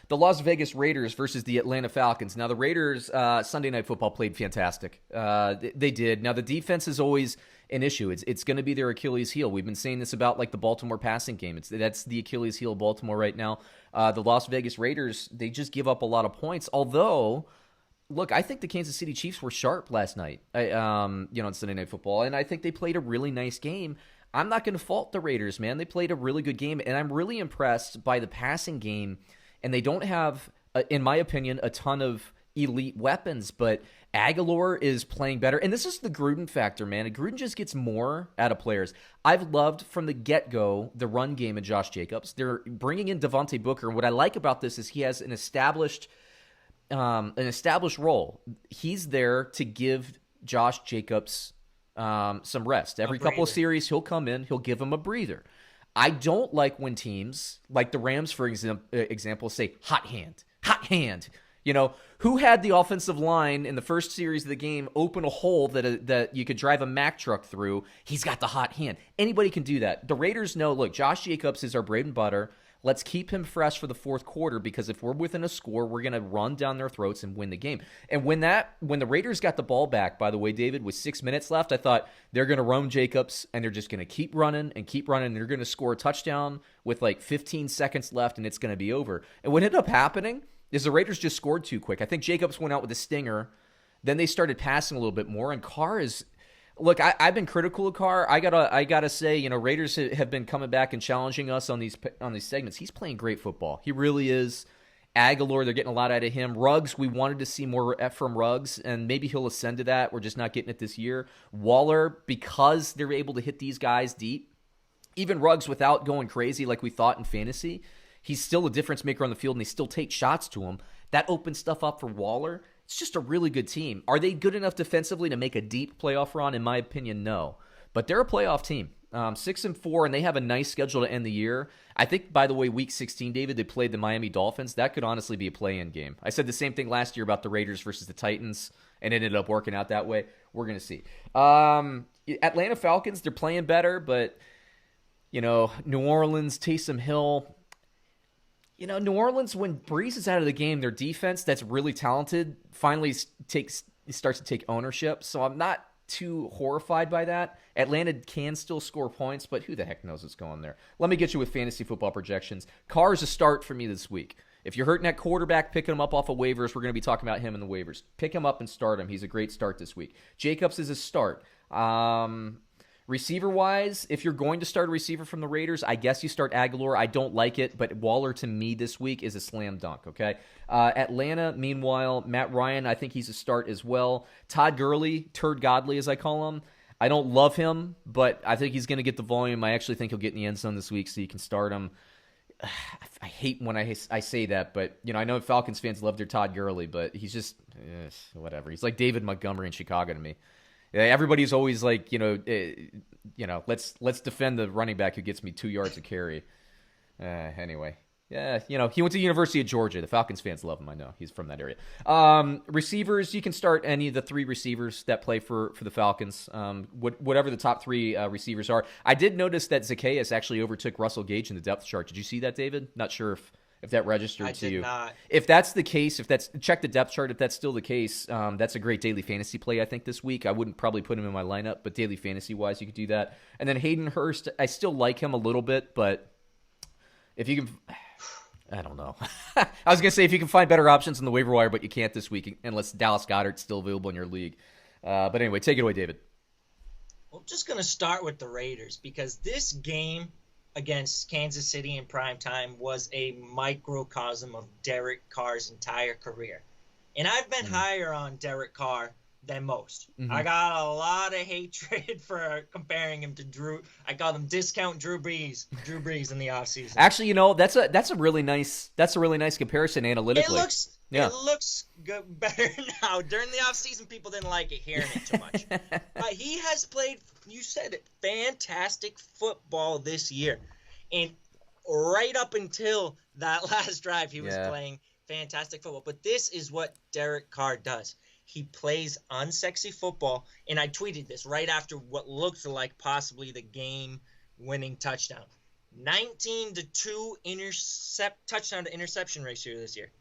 the Las Vegas Raiders versus the Atlanta Falcons. Now, the Raiders, Sunday Night Football played fantastic. They did. Now, the defense is always an issue. It's going to be their Achilles heel. We've been saying this about like the Baltimore passing game. That's the Achilles heel of Baltimore right now. The Las Vegas Raiders, they just give up a lot of points. Although, look, I think the Kansas City Chiefs were sharp last night, on Sunday Night Football, and I think they played a really nice game. I'm not going to fault the Raiders, man. They played a really good game, and I'm really impressed by the passing game. And they don't have, in my opinion, a ton of elite weapons, but Aguilar is playing better. And this is the Gruden factor, man. And Gruden just gets more out of players. I've loved from the get-go the run game of Josh Jacobs. They're bringing in Devontae Booker. And what I like about this is he has an established role. He's there to give Josh Jacobs some rest. Every couple of series, he'll come in, he'll give him a breather. I don't like when teams, like the Rams, for example, say, hot hand. Who had the offensive line in the first series of the game open a hole that you could drive a Mack truck through? He's got the hot hand. Anybody can do that. The Raiders know, look, Josh Jacobs is our bread and butter. Let's keep him fresh for the fourth quarter, because if we're within a score, we're going to run down their throats and win the game. And when the Raiders got the ball back, by the way, David, with 6 minutes left, I thought they're going to run Jacobs, and they're just going to keep running. And they're going to score a touchdown with like 15 seconds left, and it's going to be over. And what ended up happening is the Raiders just scored too quick. I think Jacobs went out with a stinger. Then they started passing a little bit more, and Carr is... Look, I've been critical of Carr. I gotta say, Raiders have been coming back and challenging us on these segments. He's playing great football. He really is. Aguilar, they're getting a lot out of him. Ruggs, we wanted to see more from Ruggs, and maybe he'll ascend to that. We're just not getting it this year. Waller, because they're able to hit these guys deep. Even Ruggs, without going crazy like we thought in fantasy, he's still a difference maker on the field, and they still take shots to him. That opens stuff up for Waller. It's just a really good team. Are they good enough defensively to make a deep playoff run? In my opinion, no. But they're a playoff team. 6-4, and they have a nice schedule to end the year. I think, by the way, Week 16, David, they played the Miami Dolphins. That could honestly be a play-in game. I said the same thing last year about the Raiders versus the Titans, and it ended up working out that way. We're going to see. Atlanta Falcons, they're playing better, but, New Orleans, Taysom Hill... New Orleans, when Breeze is out of the game, their defense that's really talented finally starts to take ownership. So I'm not too horrified by that. Atlanta can still score points, but who the heck knows what's going there? Let me get you with fantasy football projections. Carr is a start for me this week. If you're hurting at quarterback, picking him up off of waivers. We're going to be talking about him in the waivers. Pick him up and start him. He's a great start this week. Jacobs is a start. Receiver-wise, if you're going to start a receiver from the Raiders, I guess you start Aguilar. I don't like it, but Waller to me this week is a slam dunk, okay? Atlanta, meanwhile, Matt Ryan, I think he's a start as well. Todd Gurley, Turd Godley as I call him, I don't love him, but I think he's going to get the volume. I actually think he'll get in the end zone this week, so you can start him. I hate when I say that, but I know Falcons fans love their Todd Gurley, but he's just whatever. He's like David Montgomery in Chicago to me. Everybody's always like, let's defend the running back who gets me 2 yards a carry. Anyway, yeah, he went to the University of Georgia. The Falcons fans love him. I know he's from that area. Receivers, you can start any of the 3 receivers that play for the Falcons. Whatever the top 3 receivers are. I did notice that Zacchaeus actually overtook Russell Gage in the depth chart. Did you see that, David? Not sure if that registered to you. I did not. If that's the case, check the depth chart. If that's still the case, that's a great daily fantasy play, I think, this week. I wouldn't probably put him in my lineup, but daily fantasy-wise, you could do that. And then Hayden Hurst, I still like him a little bit, but if you can... I don't know. I was going to say if you can find better options on the waiver wire, but you can't this week unless Dallas Goedert's still available in your league. But anyway, take it away, David. Well, I'm just going to start with the Raiders because this game against Kansas City in prime time was a microcosm of Derek Carr's entire career. And I've been higher on Derek Carr than most. Mm-hmm. I got a lot of hatred for comparing him to Drew. I called him discount Drew Brees in the offseason. Actually, that's a really nice comparison analytically. It looks good, better now. During the offseason, people didn't like it, hearing it too much. But he has played, you said it, fantastic football this year. And right up until that last drive, he was playing fantastic football. But this is what Derek Carr does. He plays unsexy football. And I tweeted this right after what looked like possibly the game-winning touchdown. 19-2 touchdown to interception ratio this year.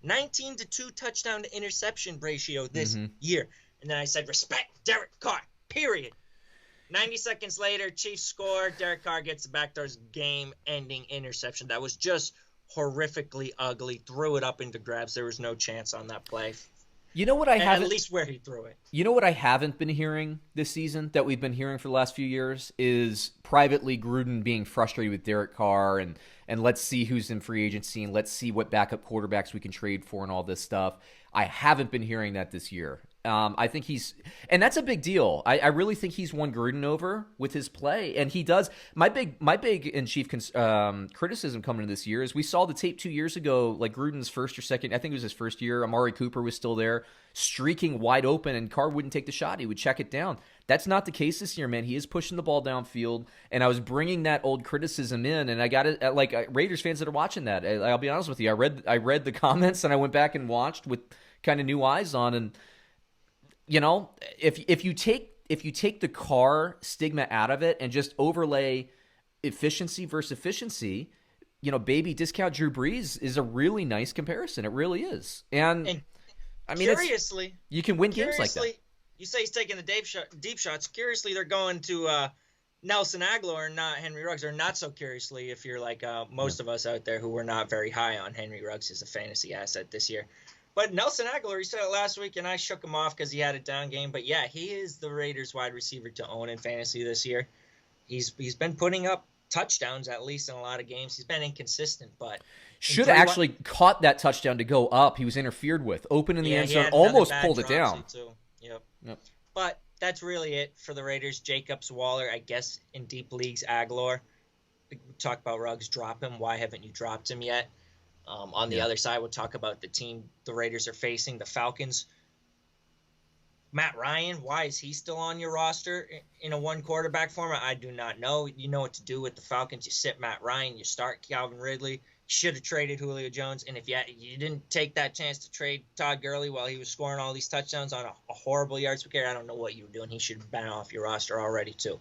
19-2 touchdown to interception ratio this year. And then I said, respect Derek Carr, period. 90 seconds later, Chiefs score. Derek Carr gets the backdoor's game-ending interception. That was just horrifically ugly. Threw it up into grabs. There was no chance on that play. You know what I haven't, at least where he threw it. You know what I haven't been hearing this season that we've been hearing for the last few years is privately Gruden being frustrated with Derek Carr and let's see who's in free agency and let's see what backup quarterbacks we can trade for and all this stuff. I haven't been hearing that this year. I think and that's a big deal. I really think he's won Gruden over with his play, and he does. My big and chief criticism coming into this year is we saw the tape 2 years ago, like Gruden's first or second, I think it was his first year. Amari Cooper was still there, streaking wide open, and Carr wouldn't take the shot. He would check it down. That's not the case this year, man. He is pushing the ball downfield, and I was bringing that old criticism in, and I got it. Like Raiders fans that are watching that, I'll be honest with you. I read the comments, and I went back and watched with kind of new eyes on, and you know, if you take the Carr stigma out of it and just overlay efficiency versus efficiency, you know, baby discount Drew Brees is a really nice comparison. It really is. And I mean, curiously, you can win games like that. You say he's taking the deep shots. Curiously, they're going to Nelson Aguilar and not Henry Ruggs, or not so curiously if you're like most of us out there who were not very high on Henry Ruggs as a fantasy asset this year. But Nelson Aguilar, he said it last week, and I shook him off because he had a down game. But, yeah, he is the Raiders wide receiver to own in fantasy this year. He's been putting up touchdowns, at least in a lot of games. He's been inconsistent, but should have actually caught that touchdown to go up. He was interfered with. Open in the end zone, almost pulled it down. Too. Yep. But that's really it for the Raiders. Jacobs, Waller, I guess in deep leagues, Aguilar. We talk about Ruggs, drop him. Why haven't you dropped him yet? On the other side, we'll talk about the team the Raiders are facing, the Falcons. Matt Ryan, why is he still on your roster in a one-quarterback format? I do not know. You know what to do with the Falcons. You sit Matt Ryan. You start Calvin Ridley. You should have traded Julio Jones. And if you didn't take that chance to trade Todd Gurley while he was scoring all these touchdowns on a horrible yards per carry, I don't know what you were doing. He should have been off your roster already, too.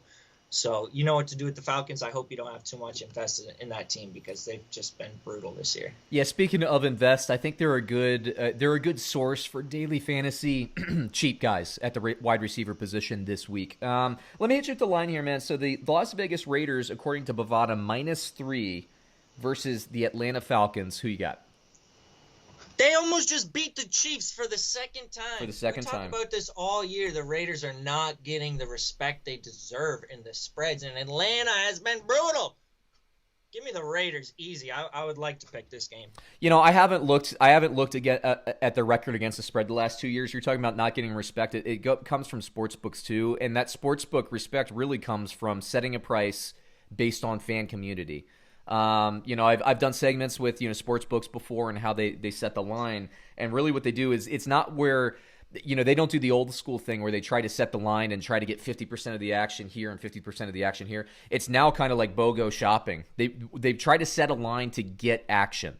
So you know what to do with the Falcons. I hope you don't have too much invested in that team because they've just been brutal this year. Yeah, speaking of invest, I think they're a good source for daily fantasy cheap guys at the wide receiver position this week. Let me hit you with the line here, man. So the Las Vegas Raiders, according to Bovada, -3 versus the Atlanta Falcons. Who you got? They almost just beat the Chiefs for the second time. For the second time. We talk about this all year. The Raiders are not getting the respect they deserve in the spreads, and Atlanta has been brutal. Give me the Raiders easy. I would like to pick this game. You know, I haven't looked again at the record against the spread the last 2 years. You're talking about not getting respect. It comes from sports books too, and that sportsbook respect really comes from setting a price based on fan community. You know, I've done segments with, you know, sports books before and how they set the line, and really what they do is it's not where, you know, they don't do the old school thing where they try to set the line and try to get 50% of the action here and 50% of the action here. It's now kind of like BOGO shopping. They try to set a line to get action,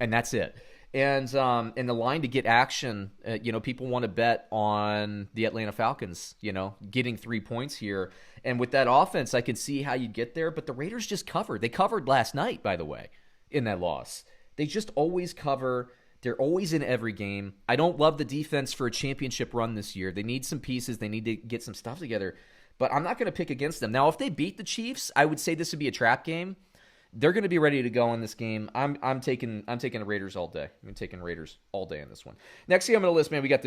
and that's it. And the line to get action, you know, people want to bet on the Atlanta Falcons, you know, getting 3 points here. And with that offense, I could see how you get there. But the Raiders just covered. They covered last night, by the way, in that loss. They just always cover. They're always in every game. I don't love the defense for a championship run this year. They need some pieces. They need to get some stuff together. But I'm not going to pick against them. Now, if they beat the Chiefs, I would say this would be a trap game. They're going to be ready to go in this game. I'm taking the Raiders all day. I'm taking Raiders all day in this one. Next game on the list, man, we got the